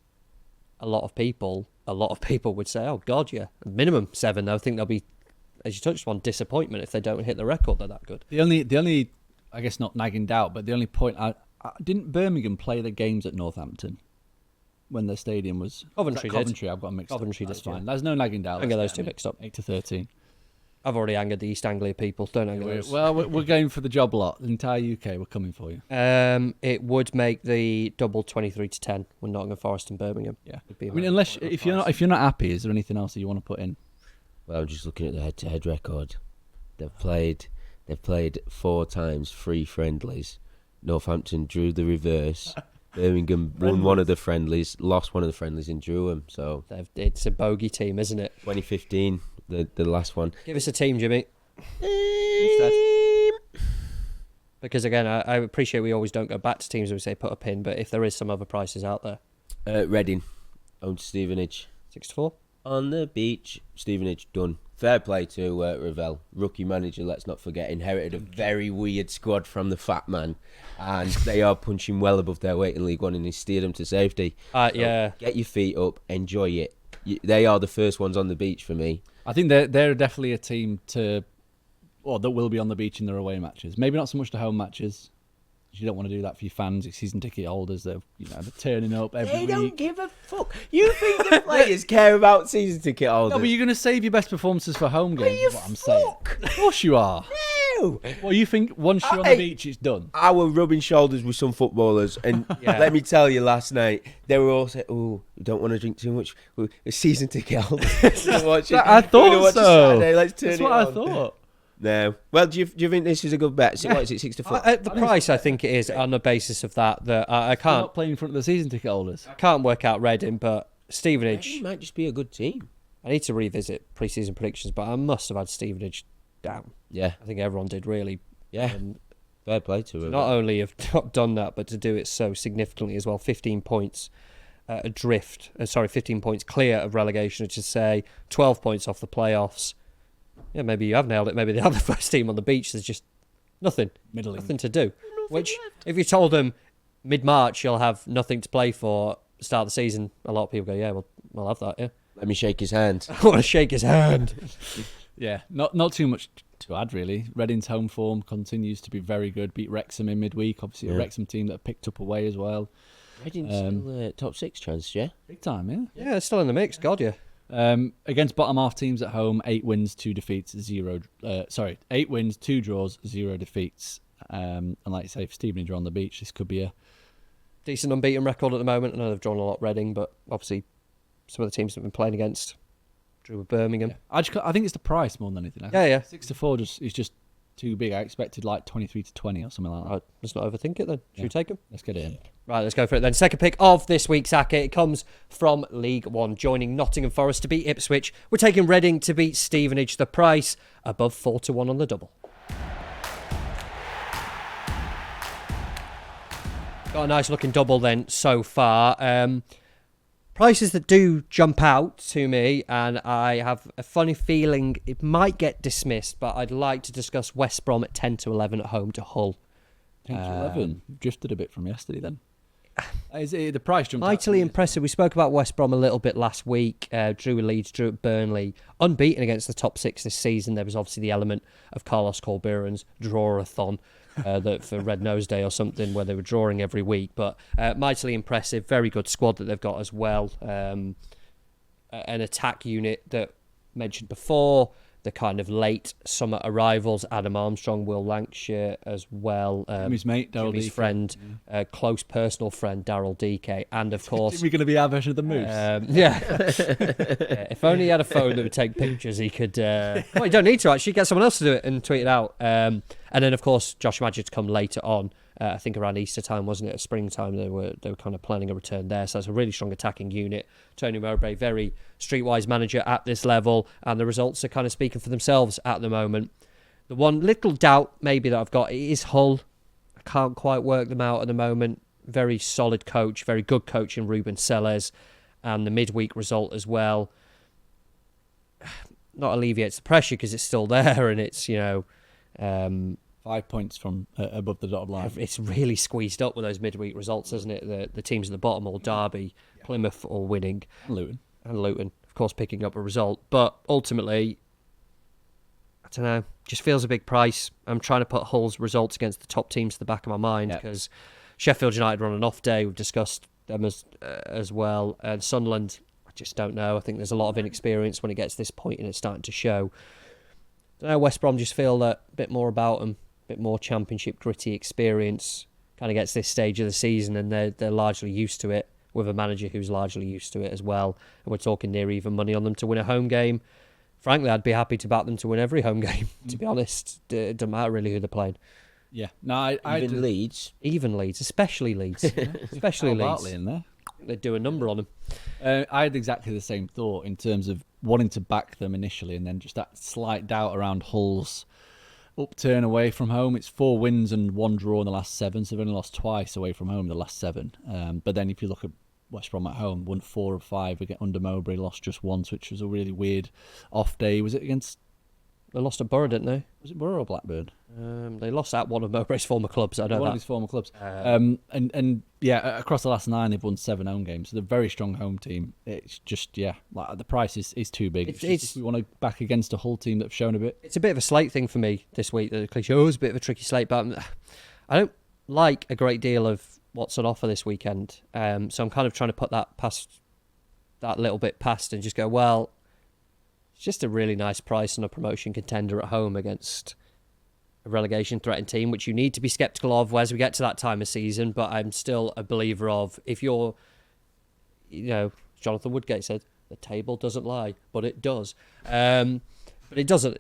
a lot of people would say, oh, God, yeah, minimum 7. I think they'll be, as you touched on, disappointment if they don't hit the record. They're that good. The only, I guess not nagging doubt, but the only point, didn't Birmingham play the games at Northampton? When their stadium was Coventry. I've got mixed Coventry up. That's did, fine. yeah. There's no nagging doubt. Don't get those two mixed up. 8-13. I've already angered the East Anglia people. Don't anger those. Well, we're going for the job lot. The entire UK, we're coming for you. It would make the double 23-10 when Nottingham Forest and Birmingham. Yeah. Would be I mean, unless if you're not happy, is there anything else that you want to put in? Well, I'm just looking at the head-to-head record. They've played 4 times 3 friendlies. Northampton drew the reverse. Birmingham won one of the friendlies, lost one of the friendlies and drew them. So it's a bogey team, isn't it? 2015, the last one. Give us a team, Jimmy. Instead. Because again, I appreciate we always don't go back to teams and we say put a pin, but if there is some other prices out there. Reading, owned Stevenage. 6-4. On the beach, Stevenage done. Fair play to Ravel, rookie manager, let's not forget, inherited a very weird squad from the fat man, and they are punching well above their weight in League One, and he steered them to safety. Yeah. Get your feet up, enjoy it. They are the first ones on the beach for me. I think they're definitely a team that will be on the beach in their away matches. Maybe not so much the home matches. You don't want to do that for your fans, your season ticket holders. They're turning up every week. They don't give a fuck. You think the players care about season ticket holders? No, but you're going to save your best performances for home games. you Is what I'm saying. fuck? Of course you are. No. Well, you think once you're on the beach, it's done. I was rubbing shoulders with some footballers, and let me tell you, last night they were all saying, "Oh, we don't want to drink too much. We're season ticket holders." I thought so. Let's turn That's it what on. I thought. No. Well, do you think this is a good bet? What is it, 6-4? At the price, I think it is on the basis of that I They're can't not playing in front of the season ticket holders. work out Reading, but Stevenage. It might just be a good team. I need to revisit pre-season predictions, but I must have had Stevenage down. Yeah. I think everyone did really. Yeah. Fair play to them. Not only have not done that, but to do it so significantly as well. 15 points adrift. 15 points clear of relegation, which is say 12 points off the playoffs. Yeah, maybe you have nailed it. Maybe they are the first team on the beach. There's just nothing to do. Which, if you told them mid-March you'll have nothing to play for start of the season, a lot of people go, yeah, we'll have that, yeah. Let me shake his hand. I want to shake his hand. Yeah, not too much to add, really. Reading's home form continues to be very good. Beat Wrexham in midweek. Obviously, a Wrexham team that picked up away as well. Reading's still top 6 chance, yeah? Big time, yeah. Yeah, it's still in the mix. God, yeah. Against bottom half teams at home, 8 wins, 2 defeats, 8 wins, 2 draws, 0 defeats. And like I say, if Stevenage are on the beach, this could be a decent unbeaten record at the moment. I know they've drawn a lot Reading, but obviously some of the teams that have been playing against drew with Birmingham. Yeah. I think it's the price more than anything. Yeah. 6-4 is just too big. I expected like 23-20 or something like that. Right, let's not overthink it then. Should we take them? Let's get it in. Right, let's go for it then. Second pick of this week's Acca. It comes from League One, joining Nottingham Forest to beat Ipswich. We're taking Reading to beat Stevenage. The price above 4-1 on the double. Got a nice looking double then so far. Prices that do jump out to me, and I have a funny feeling it might get dismissed, but I'd like to discuss West Brom at 10-11 at home to Hull. 10-11. Drifted a bit from yesterday then. Is it, the price jumped Mightily out impressive. We spoke about West Brom a little bit last week. Drew at Leeds, drew at Burnley. Unbeaten against the top six this season. There was obviously the element of Carlos Corberan's draw-a-thon that for Red Nose Day or something, where they were drawing every week. But mightily impressive. Very good squad that they've got as well. An attack unit that mentioned before. The kind of late summer arrivals, Adam Armstrong, Will Lancashire as well. Jimmy's mate, Daryl Jimmy's DK. friend, close personal friend, Daryl DK. And of course... Jimmy going to be our version of the Moose? Yeah. If only he had a phone that would take pictures, he could... Well, you don't need to, actually. Get someone else to do it and tweet it out. And then, of course, Josh Madge to come later on. I think around Easter time, wasn't it? Springtime, they were kind of planning a return there. So that's a really strong attacking unit. Tony Mowbray, very streetwise manager at this level, and the results are kind of speaking for themselves at the moment. The one little doubt maybe that I've got is Hull. I can't quite work them out at the moment. Very solid coach, very good coach in Ruben Sellers, and the midweek result as well. Not alleviates the pressure because it's still there, and it's 5 points from above the dotted line. It's really squeezed up with those midweek results, isn't it? The teams at the bottom, all Derby, Plymouth, all winning. And Luton, of course, picking up a result. But ultimately, I don't know, just feels a big price. I'm trying to put Hull's results against the top teams to the back of my mind because Sheffield United were on an off day. We've discussed them as well. And Sunderland, I just don't know. I think there's a lot of inexperience when it gets to this point and it's starting to show. I don't know, West Brom just feel a bit more about them. Bit more championship gritty experience kind of gets this stage of the season, and they're largely used to it with a manager who's largely used to it as well. And we're talking near even money on them to win a home game. Frankly, I'd be happy to back them to win every home game. To be honest, it doesn't matter really who they're playing. Yeah, no, Even Leeds, especially Leeds, especially Leeds. Bartley in there. They'd do a number on them. I had exactly the same thought in terms of wanting to back them initially, and then just that slight doubt around Hull's upturn away from home. It's 4 wins and 1 draw in the last 7, so they've only lost twice away from home in the last 7. But then if you look at West Brom at home, won 4 of 5 again under Mowbray, lost just once, which was a really weird off day. Was it against... They lost at Borough, didn't they? Was it Borough or Blackburn? They lost at one of Mowbray's former clubs. I know one that. of his former clubs. And across the last 9, they've won 7 home games. So they're a very strong home team. It's just, like the price is too big. It's if we want to back against a Hull team that's shown a bit. It's a bit of a slate thing for me this week. The cliche, it's a bit of a tricky slate, but I don't like a great deal of what's on offer this weekend. So I'm kind of trying to put that little bit past and just go, well, it's just a really nice price on a promotion contender at home against a relegation threatened team, which you need to be sceptical of as we get to that time of season. But I'm still a believer of, if you're, Jonathan Woodgate said, the table doesn't lie, but it does. But it doesn't,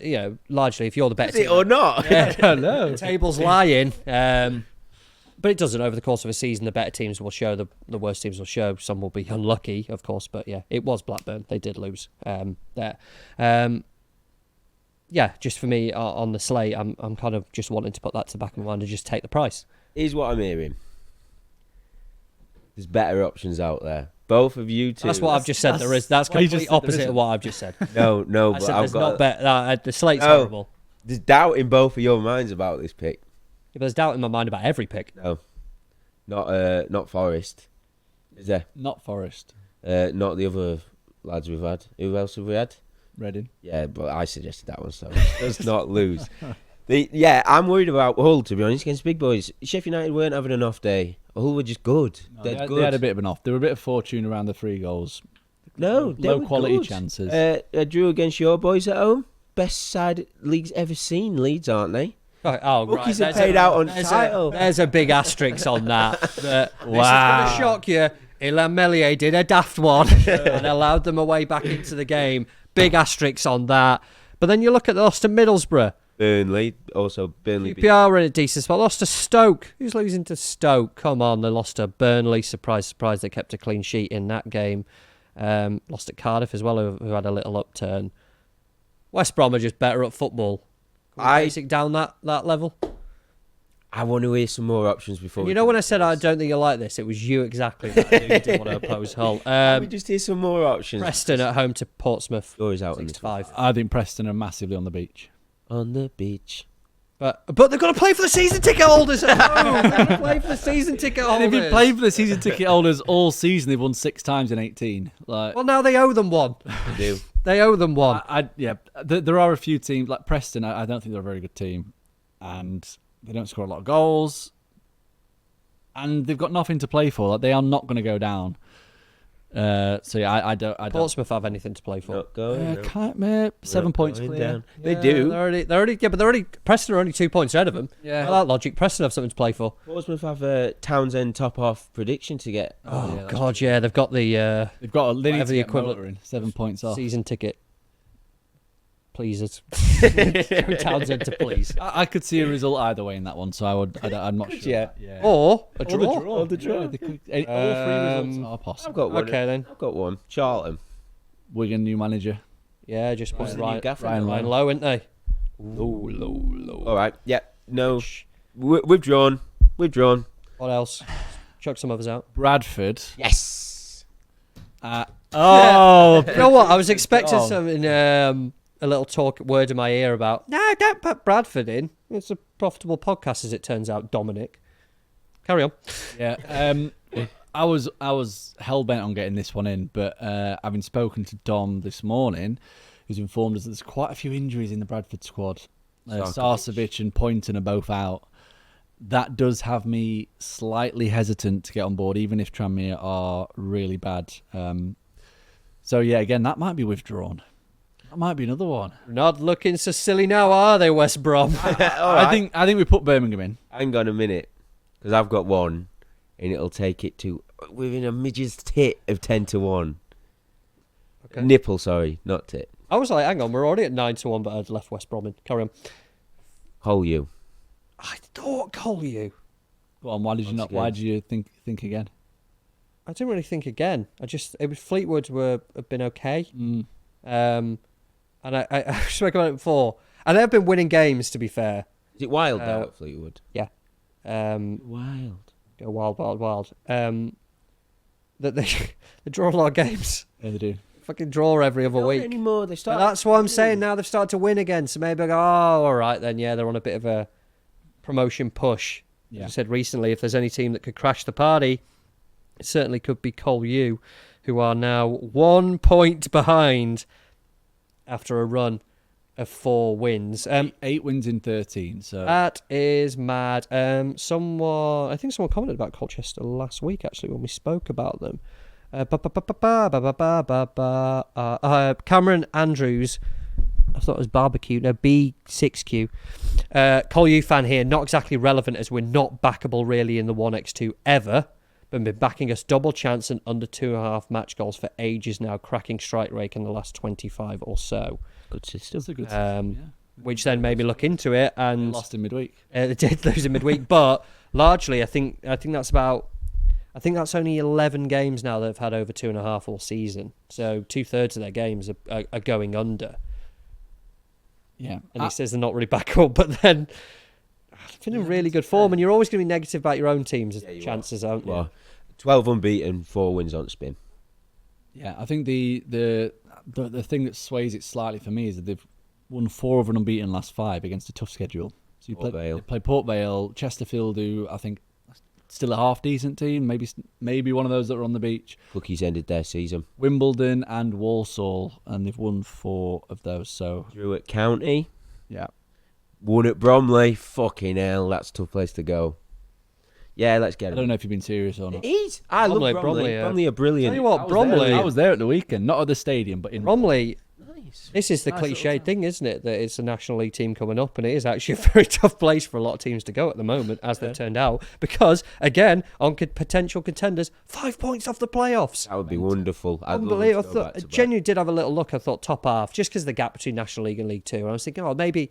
largely if you're the better is it or not? Yeah, I don't know. The table's lying. But it doesn't. Over the course of a season, the better teams will show, the worst teams will show. Some will be unlucky, of course. But yeah, it was Blackburn. They did lose there. Just for me on the slate, I'm kind of just wanting to put that to the back of my mind and just take the price. Here's what I'm hearing. There's better options out there. Both of you two. That's what I've just said. There is. That's completely opposite of what I've just said. No, I but said I've there's got not better. The slate's horrible. There's doubt in both of your minds about this pick. Yeah, but there's doubt in my mind about every pick. No, not Forest. Is there? Not Forest. Not the other lads we've had. Who else have we had? Reading. Yeah, but I suggested that one, so let's not lose. I'm worried about Hull, to be honest, against big boys. Sheffield United weren't having an off day. Hull were just good. No, they had a bit of an off. They were a bit of fortune around the 3 goals. No, they low were quality good. chances. Drew against your boys at home. Best side league's ever seen. Leeds, aren't they? Oh, right. Rookies are paid out on title. There's a big asterisk on that. Wow. This is going to shock you. Ilan Melier did a daft one and allowed them a way back into the game. Big asterisk on that. But then you look at the loss to Middlesbrough. Burnley. Also, Burnley. QPR were in a decent spot. Lost to Stoke. Who's losing to Stoke? Come on, they lost to Burnley. Surprise, surprise, they kept a clean sheet in that game. Lost at Cardiff as well, who had a little upturn. West Brom are just better at football. Basic down that level. I want to hear some more options before. You know when I said I don't think you like this, it was you exactly that who didn't want to oppose Hull. Can we just hear some more options? Preston at home to Portsmouth. Stories out on this 6-5. I think Preston are massively on the beach. On the beach. But they've got to play for the season ticket holders at home. They've got to play for the season ticket holders. They've been playing for the season ticket holders all season. They've won 6 times in 18. Like, Well, now they owe them one. They do. They owe them one. There are a few teams like Preston. I don't think they're a very good team, and they don't score a lot of goals, and they've got nothing to play for. Like, they are not going to go down. So yeah, I don't. Portsmouth have anything to play for. Not going. No. Can't, mate, 7 Not points going clear. down. They do. They're already. Yeah, but they're already. Preston are only 2 points ahead of them. Yeah. By that logic, Preston have something to play for. Portsmouth have a Townsend top off prediction to get. Oh yeah, God, yeah, they've got the They've got a whatever the equivalent in 7 points off. season ticket. Please, us. Townsend to please. I could see a result either way in that one, so I'm not sure. Yeah. Or a Or draw. the draw. They could, all 3 results are I've possible. got one. Okay then. I've got one. Charlton. Wigan new manager. Yeah, just Who's put the new gaffer? Ryan Lowe, aren't they? Low. All right. Yeah. No. Withdrawn. What else? Chuck some others out. Bradford. Yes. Oh, You know what? I was expecting something, a little word in my ear about, no, don't put Bradford in. It's a profitable podcast, as it turns out, Dominic. Carry on. yeah. I was hell bent on getting this one in, but having spoken to Dom this morning, who's informed us that there's quite a few injuries in the Bradford squad. Sarcevic and Poynton are both out. That does have me slightly hesitant to get on board, even if Tranmere are really bad. So yeah, again, that might be withdrawn. That might be another one. Not looking so silly now, are they, West Brom? All right. I think we put Birmingham in. Hang on a minute, because I've got one, and it'll take it to within a midget's tit of 10-1. Okay. Nipple, sorry, not tit. I was like, hang on, we're already at 9-1, but I'd left West Brom in. Carry on. Hole you. I thought Collier. Go on. Why did you Once not? again. Why did you think again? I didn't really think again. It was Fleetwood have been okay. And I spoke about it before. And they've been winning games, to be fair. Is it wild though at Fleetwood? Yeah. Wild. Go wild. That they draw a lot of games. Yeah, they do. Fucking draw every other Not week. anymore. They But start. that's what I'm saying. Now they've started to win again. So maybe I go, oh, all right then. Yeah, they're on a bit of a promotion push. Yeah. As I said recently, if there's any team that could crash the party, it certainly could be Col U, who are now 1 point behind after a run of 4 wins. 8 wins in 13. So That is mad. I think someone commented about Colchester last week, actually, when we spoke about them. Cameron Andrews, I thought it was barbecue. No, B6Q. Col U fan here, not exactly relevant as we're not backable really in the 1x2 ever, but been backing us double chance and under 2.5 match goals for ages now, cracking strike rate in the last 25 or so. Good system. it's a good system, yeah. Which then made me look into it, They and lost in midweek. they did lose in midweek, but largely I think that's only 11 games now that have had over 2.5 all season. So 2/3 of their games are going under. Yeah. And he says they're not really back up, but then they've been in really good form, and you're always going to be negative about your own team's chances, aren't you? Well, 12 unbeaten, 4 wins on spin. Yeah, I think the thing that sways it slightly for me is that they've won 4 of an unbeaten last 5 against a tough schedule. So you play Port Vale, Chesterfield, who I think still a half decent team, maybe one of those that are on the beach. Cookies ended their season. Wimbledon and Walsall, and they've won 4 of those. So Drew at County. yeah, Won at Bromley. Fucking hell, that's a tough place to go. Yeah, let's get I it. don't know if you've been serious or not. It is. I love Bromley. Bromley, Bromley are brilliant. Tell you what, I Bromley. was there at the weekend, not at the stadium, but in Bromley, This is the Nice little cliched town. thing, isn't it? That it's a National League team coming up, and it is actually a very tough place for a lot of teams to go at the moment, as they've turned out. Because, again, on potential contenders, 5 points off the playoffs. That would be wonderful. I'd love Unbelievable. to I go thought, back I to back. genuinely did have a little look. I thought top half, just because of the gap between National League and League Two. And I was thinking, maybe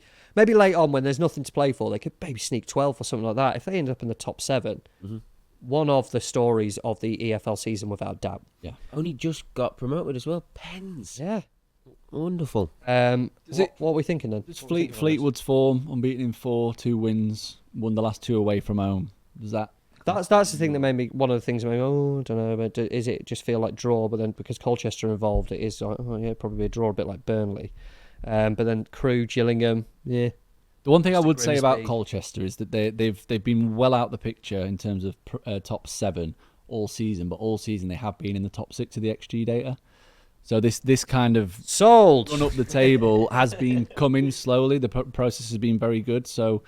late on when there's nothing to play for, they could maybe sneak 12th or something like that. If they end up in the top 7, one of the stories of the EFL season without doubt. Yeah. Only just got promoted as well. Pens. Yeah. Wonderful. What are we thinking then? Just Fleetwood's form, unbeaten in 4, 2 wins, won the last 2 away from home. Does that? That's the thing that made me. One of the things that made me. I don't know. But is it just feel like draw? But then because Colchester are involved, it is. Probably a draw, a bit like Burnley. But then Crewe, Gillingham, yeah. The one thing I Just a would say about Grimsby. Colchester is that they've been well out the picture in terms of top 7 all season, but all season they have been in the top 6 of the XG data. So this kind of Sold. run up the table has been coming slowly. The process has been very good. So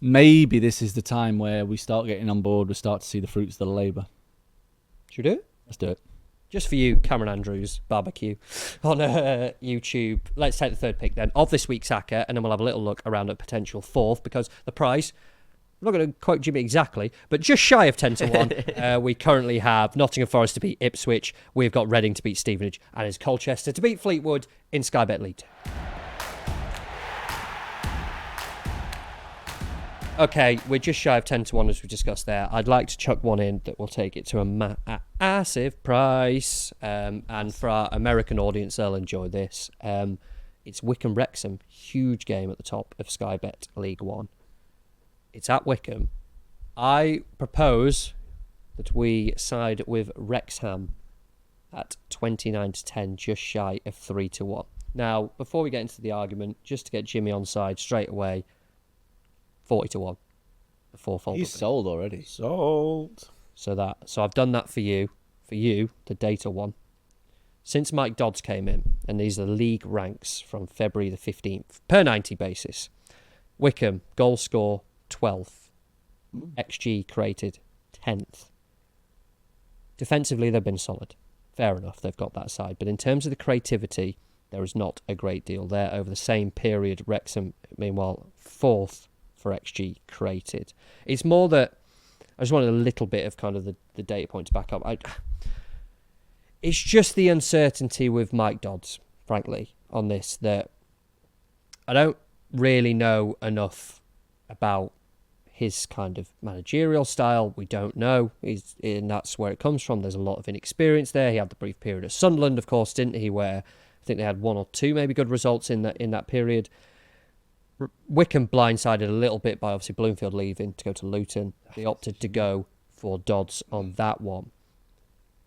maybe this is the time where we start getting on board. We start to see the fruits of the labour. Should we do it? Let's do it. Just for you, Cameron Andrews barbecue on YouTube. Let's take the third pick then of this week's Acca, and then we'll have a little look around at potential fourth, because the price, I'm not going to quote Jimmy exactly, but just shy of 10 to 1. We currently have Nottingham Forest to beat Ipswich. We've got Reading to beat Stevenage, and it's Colchester to beat Fleetwood in Sky Bet League 2. Okay, we're just shy of 10 to 1 as we discussed there. I'd like to chuck one in that will take it to a massive price. And for our American audience, they'll enjoy this. It's Wycombe Wrexham, huge game at the top of Sky Bet League 1. It's at Wycombe. I propose that we side with Wrexham at 29 to 10, just shy of 3 to 1. Now, before we get into the argument, just to get Jimmy on side straight away, 40 to 1. A fourfold. He's sold already. Sold. So I've done that for you. For you, the data one. Since Mike Dodds came in, and these are the league ranks from February the 15th, per 90 basis. Wycombe, goal score, 12th. XG created, 10th. Defensively, they've been solid. Fair enough, they've got that side. But in terms of the creativity, there is not a great deal there. Over the same period, Wrexham, meanwhile, 4th for XG created. It's more that I just wanted a little bit of kind of the data point to back up. It's just the uncertainty with Mike Dodds, frankly, on this, that I don't really know enough about his kind of managerial style. We don't know, and that's where it comes from. There's a lot of inexperience there. He had the brief period at Sunderland, of course, didn't he, where I think they had 1 or 2 maybe good results in that period. Wycombe blindsided a little bit by obviously Bloomfield leaving to go to Luton. They opted to go for Dodds on that one.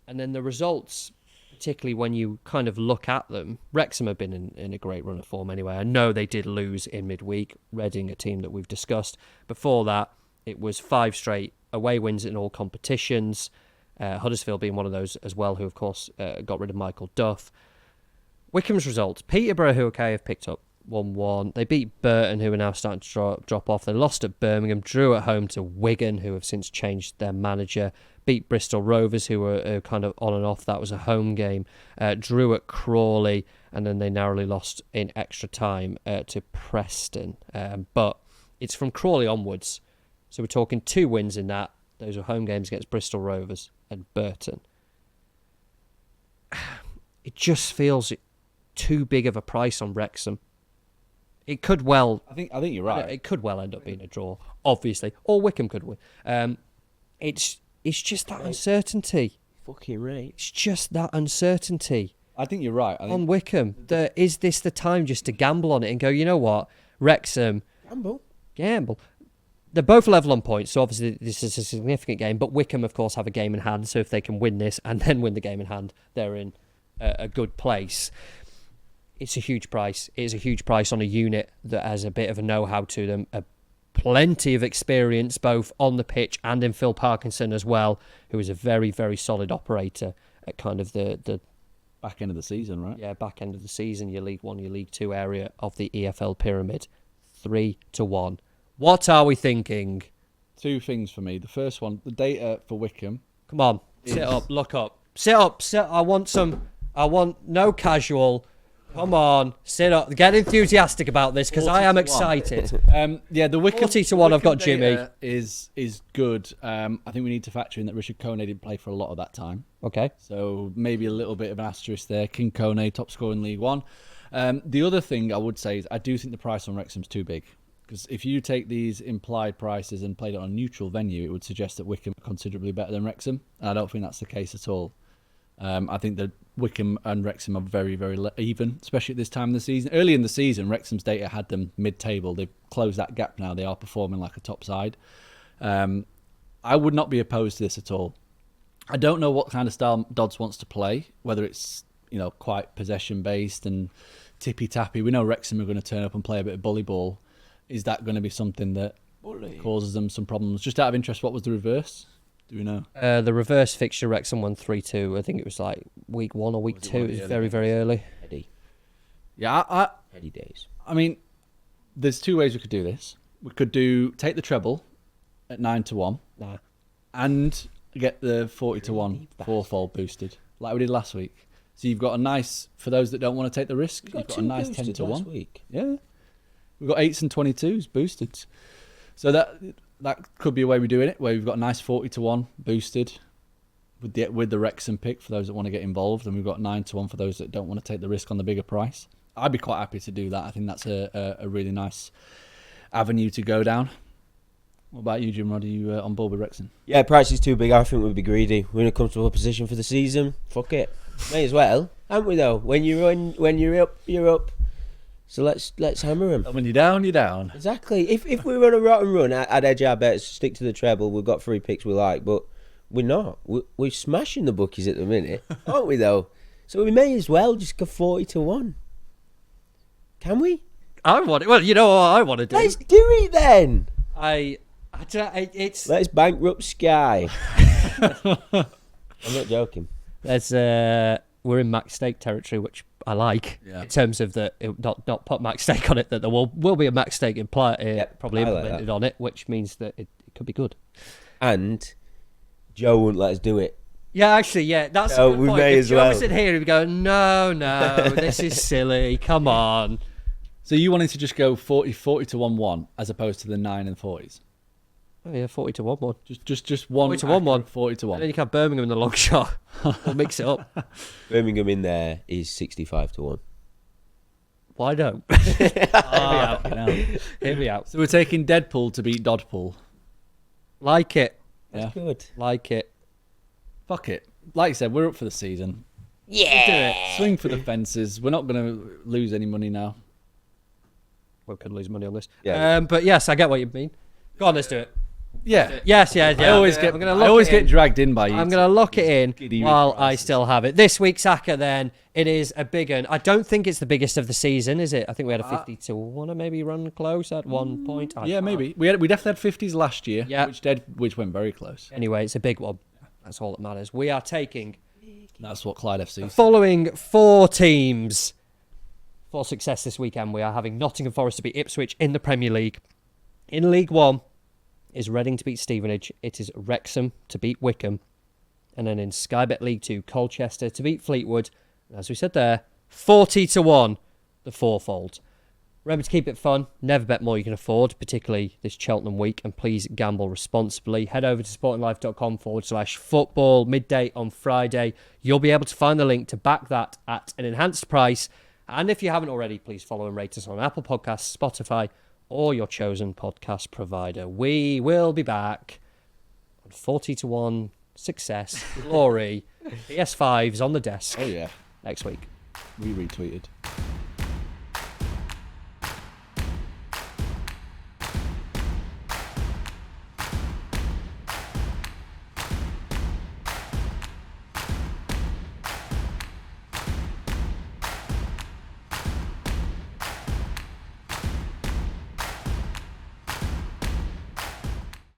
And then the results, particularly when you kind of look at them, Wrexham have been in a great run of form anyway. I know they did lose in midweek. Reading, a team that we've discussed. Before that, it was 5 straight away wins in all competitions. Huddersfield being one of those as well, who of course got rid of Michael Duff. Wycombe's results, Peterborough, who have picked up 1-1. They beat Burton, who are now starting to drop off. They lost at Birmingham, drew at home to Wigan, who have since changed their manager. Beat Bristol Rovers, who were kind of on and off. That was a home game. Drew at Crawley, and then they narrowly lost in extra time to Preston. But it's from Crawley onwards. So we're talking 2 wins in that. Those were home games against Bristol Rovers and Burton. It just feels too big of a price on Wrexham. It could well. I think you're right. It could well end up being a draw, obviously, or Wycombe could win. It's just that uncertainty. Fucking right. It's just that uncertainty I think you're right. on Wycombe. Is this the time just to gamble on it and go, you know what, Wrexham, gamble. They're both level on points, so obviously this is a significant game. But Wycombe, of course, have a game in hand, so if they can win this and then win the game in hand, they're in a good place. It's a huge price. It is a huge price on a unit that has a bit of a know-how to them, plenty of experience both on the pitch and in Phil Parkinson as well, who is a very, very solid operator at kind of the Back end of the season, right? yeah, back end of the season, your League 1, your League 2 area of the EFL pyramid. 3 to 1. What are we thinking? 2 things for me. The first one, the data for Wycombe. Come on, sit up, look up. Sit up. I want no casual. Come on, sit up. Get enthusiastic about this because I am 40-1. excited. Yeah, the Wickham 40-1, I've got Wickham Jimmy. data is good. I think we need to factor in that Richard Kone didn't play for a lot of that time. Okay. So maybe a little bit of an asterisk there. King Kone, top scorer in League One. The other thing I would say is I do think the price on Wrexham's too big. Because if you take these implied prices and played it on a neutral venue, it would suggest that Wickham are considerably better than Wrexham. I don't think that's the case at all. I think that Wickham and Wrexham are very, very even, especially at this time of the season. Early in the season, Wrexham's data had them mid-table. They've closed that gap now. They are performing like a top side. I would not be opposed to this at all. I don't know what kind of style Dodds wants to play, whether it's quite possession-based and tippy-tappy. We know Wrexham are going to turn up and play a bit of bully ball. Is that going to be something that causes them some problems? Just out of interest, what was the reverse? Do we know? The reverse fixture, Wrexham won 3-2. I think it was like week 1 or week 2. It was very, very early. Heady. Yeah, Heady days. I mean, there's two ways we could do this. We could take the treble at 9-1. Nah. And get the 40-1 fourfold boosted, like we did last week. So you've got a nice, for those that don't want to take the risk, you've got a nice 10-1. Last week. Yeah. We've got 8s and 22s boosted. So that could be a way we're doing it, where we've got a nice 40-1 boosted with the Wrexham pick for those that want to get involved, and we've got 9-1 for those that don't want to take the risk on the bigger price. I'd be quite happy to do that. I think that's a really nice avenue to go down. What about you, Jim Rod? Are you on board with Wrexham? Yeah, price is too big. I think we'd be greedy. We're in a comfortable position for the season. Fuck it. May as well, aren't we though? When you're up, you're up. So let's hammer them. When you're down, you're down. Exactly. If we run a rotten run, I'd edge our bets, stick to the treble. We've got 3 picks we like, but we're not. We're smashing the bookies at the minute, aren't we though? So we may as well just go 40-1. Can we? I want it. Well, you know what I want to do. Let's do it then. It's Let's bankrupt Sky. I'm not joking. We're in max stake territory, which I like, Yeah. in terms of not put max stake on it, that there will be a max stake probably I like implemented that. on it, which means that it could be good. And Joe wouldn't let us do it. Yeah, actually, yeah, that's So a good we point. may If as Joe well. was in here, he'd go, no, this is silly. Come on. So you wanted to just go 40-1 as opposed to the 9 and 40s? Oh yeah, 40-1 one. Just one 40-1 one. 40-1. And then you can have Birmingham in the long shot. We'll mix it up. Birmingham in there is 65-1. Why don't? Hear me out. So we're taking Deadpool to beat Dodpool. Like it. Yeah. Good. Like it. Fuck it. Like I said, we're up for the season. Yeah. Do it. Swing for the fences. We're not going to lose any money now. We could lose money on this. Yeah. But yes, I get what you mean. Go on, let's do it. Yeah. Yes, yeah. I always get dragged in by you. I'm going to lock it in giddy while with I prices. still have it. This week's Acca, then, it is a big one. I don't think it's the biggest of the season, is it? I think we had a 50-1 or maybe run close at one point. Yeah, maybe. We definitely had 50s last year, Yeah. which went very close. Anyway, it's a big one. That's all that matters. We are taking That's what Clyde FC the is. following 4 teams for success this weekend. We are having Nottingham Forest to beat Ipswich in the Premier League. In League One is Reading to beat Stevenage. It is Wrexham to beat Wickham. And then in Sky Bet League 2, Colchester to beat Fleetwood. And as we said there, 40-1, the fourfold. Remember to keep it fun. Never bet more you can afford, particularly this Cheltenham week. And please gamble responsibly. Head over to sportinglife.com/football midday on Friday. You'll be able to find the link to back that at an enhanced price. And if you haven't already, please follow and rate us on Apple Podcasts, Spotify, or your chosen podcast provider. We will be back on 40-1 success, glory, PS5s on the desk Oh, yeah. next week. We retweeted.